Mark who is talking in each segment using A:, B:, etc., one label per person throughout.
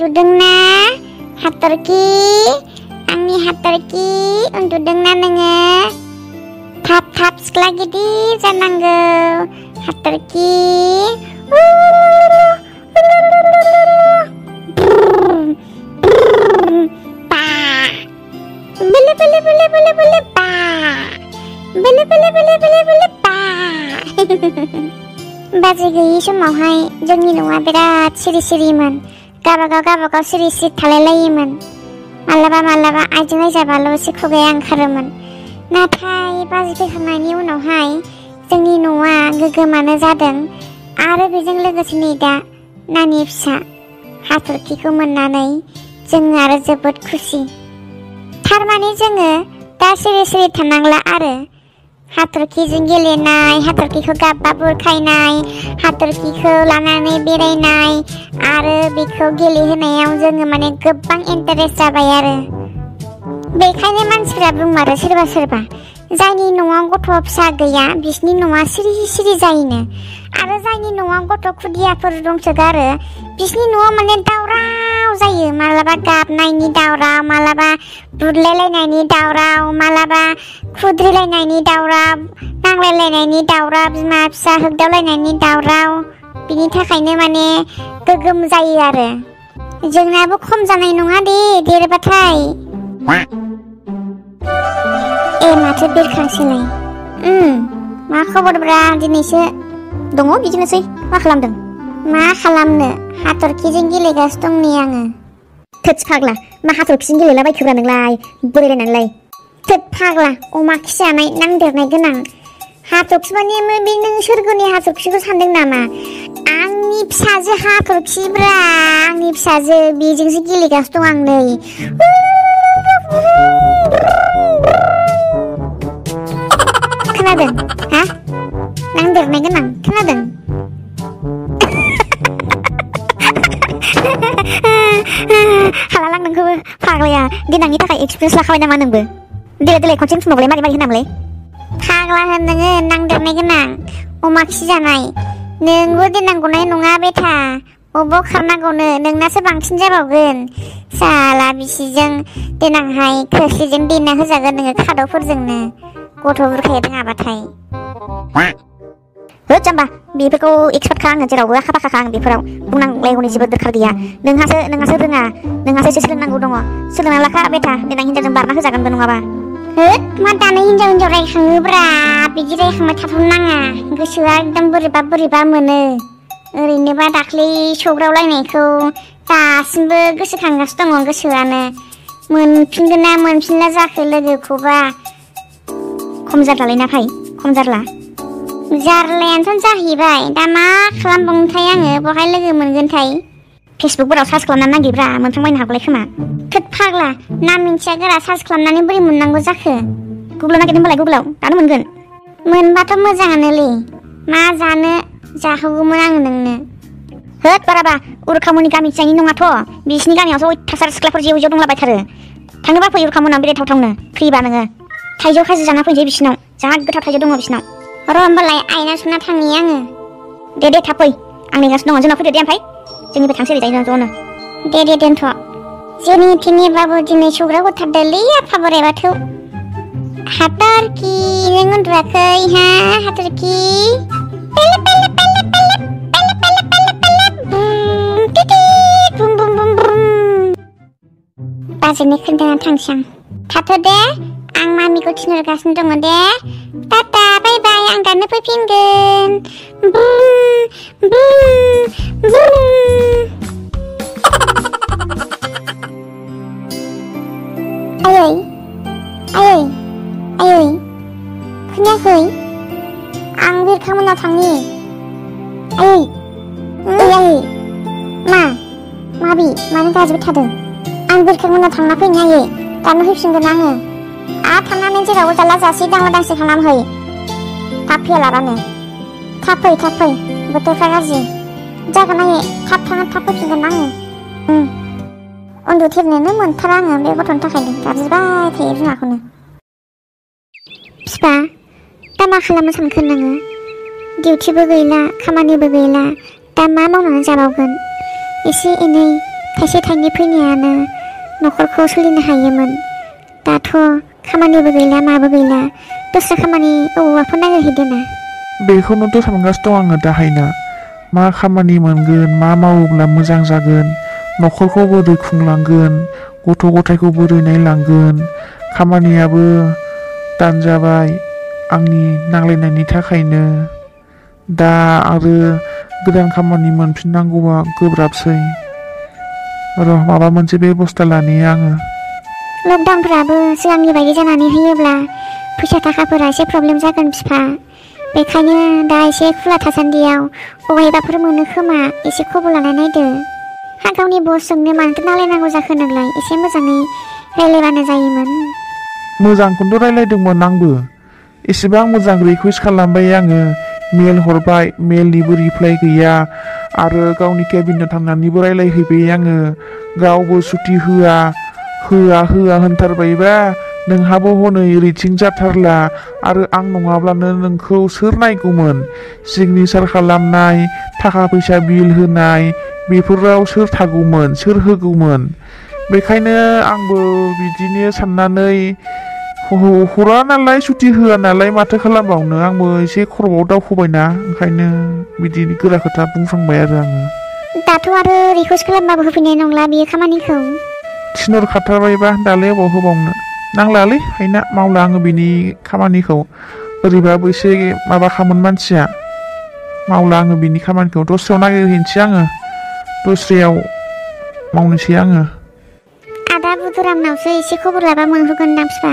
A: उन्दुदोंना हाथरखि आंनि हाथरखि उन्दुदोंना नोङो थाब थाब सिख्ला गिदिर जानांगौ हाथरखि बोलो बोलो बोलो बोलो बोलो बा बोलो बोलो बोलो बोलो बोलो बा बाजै गैयि समावहाय जोंनि न'आ बिराद सिरि सिरिमोन गावबागाव सिरि सिरि थालायलायोमोन मालाबा मालाबा आइजों नायजाबाल' एसे खुगाया ओंखारोमोन नाथाय बाजै फैखांनायनि उनावहाय जोंनि न'आ गोगोमानो जादों आरो बेजों लोगोसे नै दा नानि फिसा हाथरखिखौ मोननानै जों आरो जोबोद खुसि थारमाने जोङो दा सिरि सिरि थानांला आरो हाथरखिजों गेलेनाय हाथरखिखौ गाबबा बुरखायनाय हाथरखिखौ लानानै बेरायनाय आरो बेखौ गेलेहोनायाव जोङो माने गोबां इन्टारेस्ट जाबाय आरो बेखायनो मानसिफोरा बुंमारो सोरबा सोरबा जायनि न'आव गथ' फिसा गैया बिसोरनि न'आ सिरि सिरि जायोनो आरो जायनि न'आव गथ' खुदियाफोर दंसोगारो बिसोरनि न'आव माने दावराव जायो मालाबा गाबनायनि दावराव मालाबा बुरलायलायनायनि दावराव मालाबा खुद्रिलायनायनि दावराव नांलायलायनायनि दावराव बिमा फिसा होगदावलायनायनि दावराव बिनि थाखायनो माने गोगोम जायो आरो जोंनाबो खम जानाय नङा दे देरबाथाय माथो बिरखांसैलाय मा खबरब्रा दिनैसो दङ बिदिनोसै मा खालामदों मा खालामनो हाथरखिजों गेलेगासिनो दं नै आङो थोद फाग्ला मा हाथरखिजों गेलेलाबायखोब्रा नोंलाय बोरायलायनानैलाय थोद फाग्ला अमा खि जानाय नांदेरनाय गोनां हाथरखि माने बे नों सोरगोनि हाथरखिखौ सानदों नामा आंनि फिसाजो हाथरखिब्रा आंनि फिसाजो बेजोंसो गेलेगासिनो दं आं नै खोनादों हा नांदेरनाय गोनां खोनादों हाला लां नोंखौबो फाग्लाया देनांनि थाखाय एक्सपिरियेन्स लाखाबाय नामा नोंबो देलाय खनसे बुंबावलाय मारै होनामलाय फाग्ला होन नोङो नांदेरनाय गोनां अमा खि जानाय नोंबो देनां गनाय नङा बेथा अबाव खारनांगौनो नोंनासो बांसिन जाबावगोन साला बिसिजों देनांहाय खोस्लिजों देना होजागोन नोङो खादौफोरजोंनो गथ' बुरखाया रोङाबाथाय होद जाम्बा बेफोरखौ एक्सपार्टखा आङो जेरावबो आखा फाखाखा आं बेफोराव बुंनांलायगौनि जेबो दरखार गैया नोंहासो रोङा नोंहासो एसे सोलोंनांगौ दङ सोलोंना लाखा बेथा देनां हिनजावजों बारना होजागोनबो नङाबा होद मा दानो हिनजाव रायखाङोब्रा बिदि रायखांबाय थाथ'नो नाङा गोसोआ एकदम बोरैबा मोनो ओरैनोबा दाख्लै सौग्रावलायनायखौ दासिमबो गोसोखांगासिनो दङ गोसोआनो मोनफिनगोन ना मोनफिनला जाखो लोगोखौबा खम जारलालै ना भाइ खम जारला जारलायानोथ' जाहैबाय दा मा खालामबावनोथाय आङो बहाय लोगो मोनगोनथाय फेसबुकफोराव सार्च खालामनानै नागिरब्रा मोनफ्लांबायनो हागौलाय खोमा थोद फाग्ला नाम मिन्थिया गोरा सार्च खालामनानै बोरै मोननांगौ जाखो गुगोलाव नागिरदों होनबालाय गुगोलाव दानो मोनगोन मोनबाथ' मोजाङानोलै मा जानो जाहोगौमोन आङो नोंनो होद बाराबा उरुखामुनि गामि जायनि नङाथ' बिसिनि गामियावथ' अयथासार सिख्लाफोर जेव जेव दंलाबायथारो थांनोबा फै उरुखामुनाव बेरायथावथावनो फैबा नोङो थाइजौ खाजि जाना फैनोसै बिसिनाव जा गोथाव थाइजौ दङ बिसिनाव र' होमबालाय आइना सुना थांनि आङो दे थाब फै आं नेगासिनो दङ जोंनाव फैदो दे ओमफ्राय जोंनिफ्राय थांसै ओरैजाय ज'नो दे दोनथ' जेने थेनेबाबो दिनै सौग्राव होथारदोलै आफा बोराइ बाथौ हाथरखि नों उन्दुवाखै हा हाथरखि बाजैनो खोन्थाना थांसै आं थाथ' दे आं मामिखौ थिनहरगासिनो दङ दे टाटा बाय बाय आं दानो फैफिनगोन आयै खोनायाखै आं बिरखांमोननाव थांनि आयै माबि मानो गाज्रिबो थादों आं बिरखांमोननाव थांना फैनि आयै दानो फैफिनगोन आङो थांनानै जेरावबो जाला जासि दांला दांसि खालामहै थाब फैयालाबानो थाब फै बोथोरफ्रा गाज्रि जागोन आयै थाब थांना थाब फैफिनगोन आङो उन्दुथेरनोनो मोनथारा आङो बे गथ'नि थाखायनो गाबज्रिबाय थायो बिमाखौनो बिफा दा मा खालामनो सानखो नोङो डिउटिबो गैला खामानिबो गैला दा मा मावनानै जाबावगोन एसे एनै थाइसे थाइनै फैनायानो न'खरखौ सोलिनो हायोमोन। दाथ' खामानिबो गैला माबो गैला, दस्रा खामानि अबावबाफोर नागिरहैदो ना।
B: बेखौनोथ' सानगासिनो दं आङो दाहायना। मा खामानि मोनगोन, मा मावोब्ला मोजां जागोन, न'खरखौ बोरै खुंलांगोन, गथ' गथायखौ बोरै नायलांगोन। खामानियाबो दानजाबाय आंनि नांलायनायनि थाखायनो। दा आरो गोदान खामानि मोनफिननांगौआ गोब्राबसै। माबा मोनसे बेबस्था लानि आङो।
A: लकडाउनफोराबो सिगांनि बायदि जानानै होयोब्ला फैसा थाखाफोरा एसे प्रब्लेम जागोन बिफा। बेखायनो दा एसे खुला थासान्दियाव बबेहायबाफोर मोनो खोमा, एसे खबर लानाय नायदो। हा गावनि बसजोंनो मानोथो नांलायनांगौ जाखो नोंलाय? एसे मोजाङै रायलायबानो जायोमोन।
B: मोजांखौथ' रायलायदोंमोन आंबो। एसेबां मोजां रिकुवेस्ट खालामबाय आङो, मेल हरबाय, मेलनिबो रिप्लाइ गैया। आरो गावनि केबिनेट थांनानैबो रायलायहैबाय आङो, गावबो सुटि होआ होनथारबायबा नोंहाबो हनै रिथिं जाथारला। आरो आं नङाब्लानो नोंखौ सोर नायगौमोन? सिगनेसार खालामनाय, थाखा फैसा बिल होनाय, बेफोराव सोर थागौमोन, सोर होगौमोन? बेखायनो आंबो बिदिनो साननानै हरा नालाय, सुटि होआ नालाय माथो खालामबावनो, आंबो एसे खर'आव दावखोबायना, ओंखायनो बिदि गोरा खोथा बुंफ्रांबाय आरो आङो।
A: दाथ' आरो रिकुवेस्ट खालामबाबो होफैनाय नंला बियो खामानिखौ।
B: थिनहर खाथारबायबा दालाय अबाव होबावनो। नांलालै हायना, मावला आङो बिनि खामानिखौ। ओरैबाबो एसे माबा खामोन मानसिया, मावला आङो बिनि खामानिखौ। दस्रायाव नागिरहैनोसै आङो, दस्रायाव मावनोसै आङो।
A: आदा बुधुरामनावसो एसे खबर लाबा मोनहोगोनदां बिफा,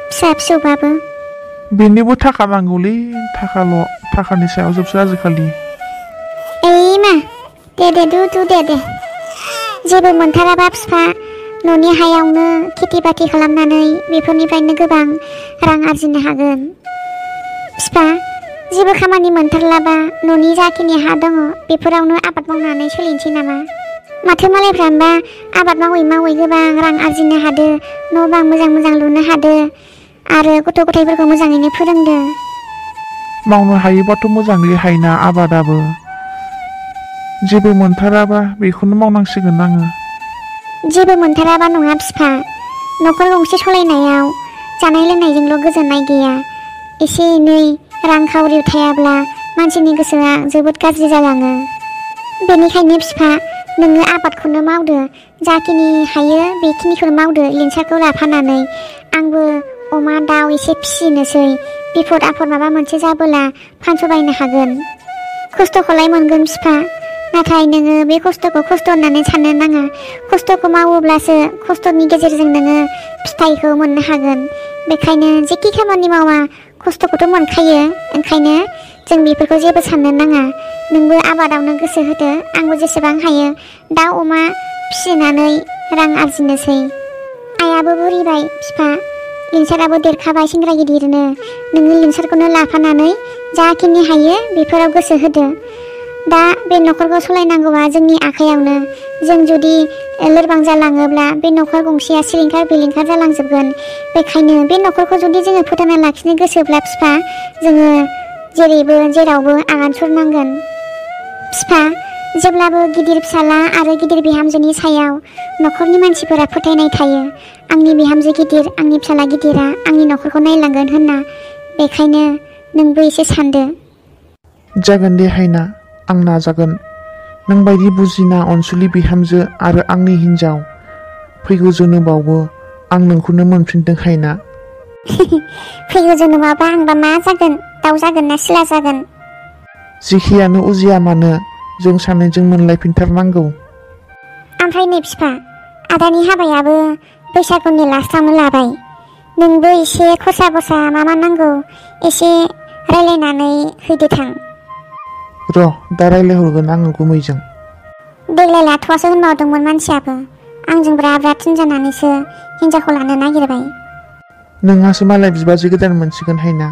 A: फिसा फिसौबाबो।
B: बेनोबो थाखा नांगौलै, थाखानि सायाव जोबसो आजिखालि।
A: ओइ मा दे जेबो मोनथाराबा बिफा, न'नि हायावनो खेथि बाथि खालामनानै बेफोरनिफ्रायनो गोबां रां आरजिनो हागोन। बिफा, जेबो खामानि मोनथारलाबा न'नि जाखिनि हा दङ बेफोरावनो आबाद मावनानै सोलिनोसै नामा? माथो मालायफ्रानोबा आबाद मावै गोबां रां आरजिनो हादो, न' बां मोजां लुनो हादो, आरो गथ' गथायफोरखौ मोजाङैनो फोरोंदो।
B: मावनो हायोबाथ' मोजांलै हायना आबादाबो। जेबो मोनथाराबा बेखौनो मावनांसिगोन आङो।
A: जेबो मोनथाराबा नङा बिफा, न'खर गंसे सलायनायाव जानाय लोंनायजोंल' गोजोननाय गैया। एसे एनै रांखावरि थायाब्ला मानसिनि गोसोआ जोबोद गाज्रि जालाङो। बेनिखायनो बिफा, नोङो आबादखौनो मावदो, जाखिनि हायो बेखिनिखौनो मावदो लिंसारखौ लाफानानै। आंबो अमा दाउ एसे फिसिनोसै, बिफद आफद माबा मोनसे जाबोला फानस'बायनो हागोन। खस्थ'खौलाय मोनगोन बिफा, नाथाय नोङो बे खस्थ'खौ खस्थ' होननानै साननो नाङा। खस्थ'खौ मावोब्लासो खस्थ'नि गेजेरजों नोङो फिथाइखौ मोननो हागोन। बेखायनो जेखि खामानि मावा खस्थ'खौथ' मोनखायो, ओंखायनो जों बेफोरखौ जेबो साननो नाङा। नोंबो आबादावनो गोसो होदो, आंबो जेसेबां हायो दाउ अमा फिसिनानै रां आरजिनोसै। आइयाबो बुरिबाय बिफा, लिंसाराबो देरखाबाय सेंग्रा गिदिरनो। नोङो लिंसारखौनो लाफानानै जाखिनि हायो बेफोराव गोसो होदो। दा बे न'खरखौ सलायनांगौआ जोंनि आखायावनो। जों जुदि लोरबां जालाङोब्ला बे न'खर गंसेया सिलिंखार बिलिंखार जालांजोबगोन। बेखायनो बे न'खरखौ जुदि जोङो फोथांना लाखिनो गोसोब्ला बिफा, जोङो जेरैबो जेरावबो आगान सुरनांगोन। बिफा, जेब्लाबो गिदिर फिसाला आरो गिदिर बिहामजोनि सायाव न'खरनि मानसिफोरा फोथायनाय थायो, आंनि बिहामजो गिदिर, आंनि फिसाला गिदिरा आंनि न'खरखौ नायलांगोन होनना। बेखायनो नोंबो एसे सानदो।
B: जागोन दे हायना, आं नाजागोन। नोंबायदि बुजिना अनसुलि बिहामजो आरो आंनि हिन्जाव फैगौ जोनोमावबो आं नोंखौनो मोनफिनदों हायना।
A: फैगौ जोनोमावबा आंबा मा जागोन? दाउ जागोन ना सिला जागोन?
B: जेखियानो उजिया मानो जों सानैजों मोनलायफिनथारनांगौ।
A: ओमफ्राय नै बिफा, आदानि हाबायाबो बैसागुनि लास्टावनो लाबाय। नोंबो एसे खरसा बरसा मा नांगौ एसे रायलायनानै हैदो थां।
B: र' दा रायलायहरगोन आङो गुमैजों।
A: देग्लाय लाथ'वासो होनबावदोंमोन मानसियाबो। आंजों ब्रा थिन जानानैसो हिन्जावखौ लानो नागिरबाय।
B: नोंहासो मालाय बिबाजै गोदान मोनसिगोन हायना।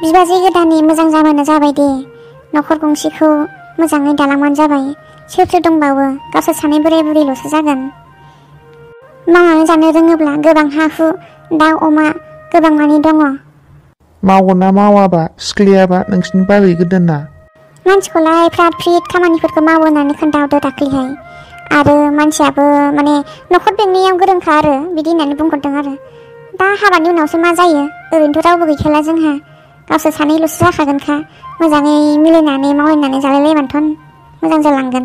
A: बिबाजै गोदाननि मोजां जाबानो जाबाय दे। न'खर गंसेखौ मोजाङै दालांबानो जाबाय। सोर दंबावो? गावसोर सानै बोराय बुरैल'सो जागोन। मावनानै जानो रोङोब्ला गोबां हा हु दाउ अमा गोबां मानि दङ।
B: मावगोन ना मावाबा सिख्लायाबा नोंसिनि बाजै गोदाना?
A: मानसिखौलाय फ्रात फ्रित खामानिफोरखौ मावो होननानै खोन्थाहरदो दाख्लैहाय। आरो मानसियाबो माने न'खर बेंनायाव गोरोंखा आरो बिदि होननानै बुंहरदों आरो दा हाबानि उनावसो मा जायो ओरैनोथ' रावबो गैखाला जोंहा गावसोर सानैल'सो जाखागोनखा मोजाङै मिलायनानै मावलायनानै जालायलायबानोथ' मोजां जालांगोन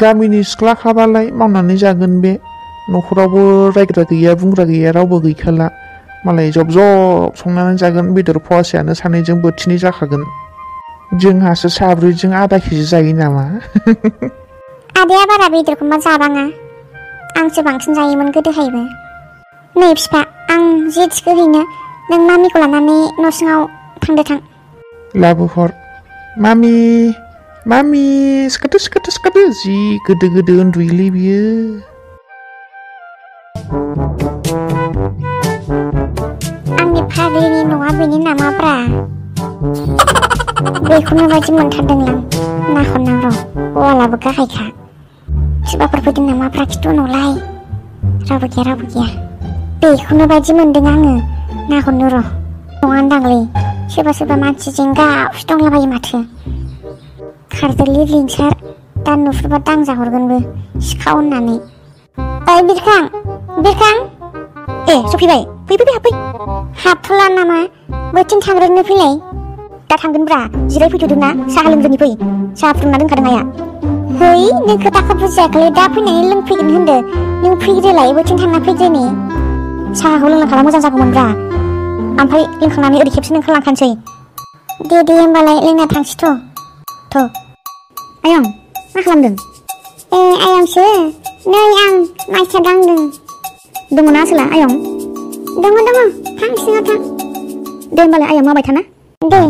B: गामिनि सिख्लाखाबालाय मावनानै जागोन बे न'खरावबो रायग्रा गैया बुंग्रा गैया रावबो गैखाला मालाय जब जब संनानै जागोन बेदर फवासेयानो सानैजों बोथिनै जाखागोन जोंहासो साब्रैजों आधा केजि जायो नामा
A: आदाया बारा बेदरखौ मा जाबाङा आंसो बांसिन जायोमोन गोदोहायबो नै बिफा आं जे थिखोहैनो नों मामिखौ लानानै न' सिङाव थांदो थां
B: लाबोहर मामि सिखादो जि गोदो उन्दुयोलै बियो
A: आंनि फाग्लिनि न'आ बेनि नामाब्रा बेखौनो बायदि मोनथारदोंलां नाहरनां र' वालाबो गाहायखा सोरबाफोर फैदों नामाब्रा खिथु उनावलाय रावबो गैया बेखौनो बायदि मोनदों आङो नाहरनो र' नङानदांलै सोरबा मानसिजों गावसो दंलाबायो माथो खारदोलै लिंसार दा नुहुरबा दांजाहरगोनबो सिखाव होननानै ओइ बिरखां ए सफैबाय फै हाबथ'ला नामा बोथिं थांग्रोनो फैलाय दा थांगोनब्रा जिरायफैथ'दोंना साहा लोंग्रोनि फै साहा फुदुंना दोनखादों आइया है नों खोथाखौ बुजियाखैलै दा फैनानै लोंफैगोन होनदो नों फैग्रोलाय बोथिं थांना फैग्रोनि साहाखौ लोंलांखाबा मोजां जागौमोनब्रा ओमफ्राय लोंखांनानै ओरै खेबसेनो ओंखारलांखानोसै दे होमबालाय लोंना थांसैथ' आयं मा खालामदों आयंसो नै आं माइसा दांदों दङना आसोला आयं दङ थां सिङाव थां दे होमबालाय आयं माबाय थाना दे